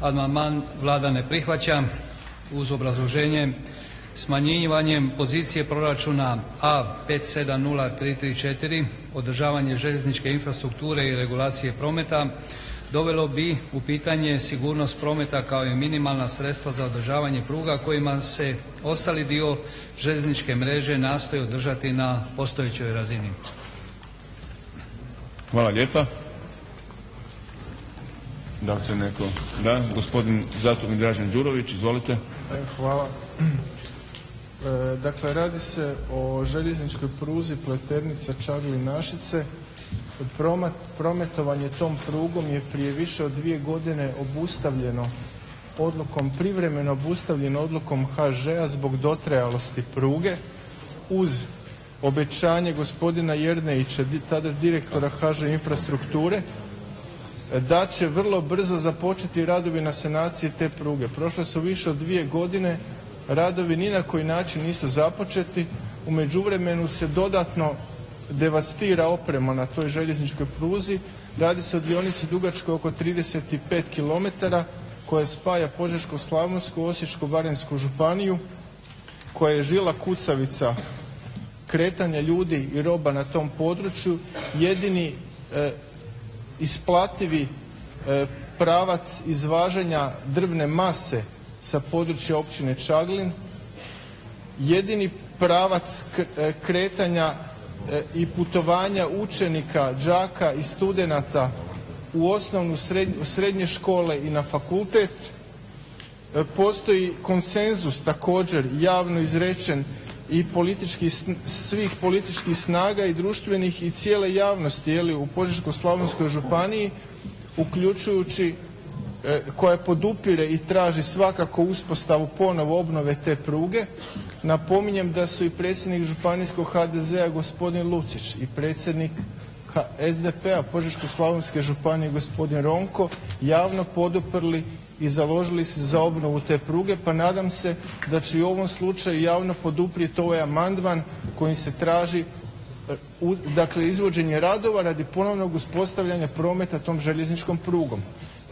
Amandman Vlada ne prihvaća uz obrazloženje smanjivanjem pozicije proračuna A570334 održavanje željezničke infrastrukture i regulacije prometa dovelo bi u pitanje sigurnost prometa kao i minimalna sredstva za održavanje pruga kojima se ostali dio željezničke mreže nastoji održati na postojećoj razini. Hvala lijepa. Da li se neko? Da. Gospodin zastupnik Dražen Đurović, izvolite. Hvala. Dakle, radi se o željezničkoj pruzi Pleternica-Čaglin-Našice. Prometovanje tom prugom je prije više od 2 godine obustavljeno odlukom, privremeno obustavljeno odlukom HŽ-a zbog dotrajalosti pruge uz obećanje gospodina Jernejića, tada direktora HŽ Infrastrukture, da će vrlo brzo započeti radovi na sanaciji te pruge. Prošle su više od 2 godine, radovi ni na koji način nisu započeti. U međuvremenu se dodatno devastira oprema na toj željezničkoj pruzi. Radi se o dionici dugačkoj oko 35 km koja spaja Požeško-slavonsku, Osječko-baranjsku županiju, koja je žila kucavica kretanja ljudi i roba na tom području, jedini isplativi pravac izvažanja drvne mase sa područja općine Čaglin, jedini pravac kretanja i putovanja učenika, đaka i studenata u osnovnu, srednje škole i na fakultet. Postoji konsenzus također javno izrečen i svih političkih snaga i društvenih i cijele javnosti u Požeško-slavonskoj županiji, uključujući koja podupire i traži svakako uspostavu ponovo obnove te pruge. Napominjem da su i predsjednik županijskog HDZ-a gospodin Lucić i predsjednik SDP-a Požeško-slavonske županije gospodin Ronko javno poduprli i založili se za obnovu te pruge, pa nadam se da će i u ovom slučaju javno poduprijeti ovaj amandman kojim se traži dakle izvođenje radova radi ponovnog uspostavljanja prometa tom željezničkom prugom.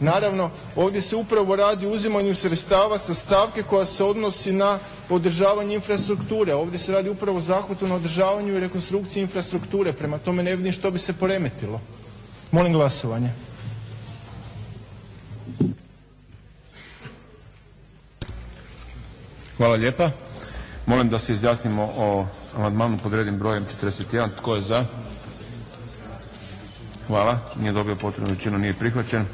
Naravno, ovdje se upravo radi o uzimanju sredstava sa stavke koja se odnosi na održavanje infrastrukture. Ovdje se radi upravo o zahvatu na održavanju i rekonstrukciji infrastrukture. Prema tome ne vidim što bi se poremetilo. Molim glasovanje. Hvala lijepa. Molim da se izjasnimo o amandmanu pod rednim brojem 41. Tko je za? Hvala. Nije dobio potrebnu većinu, nije prihvaćen.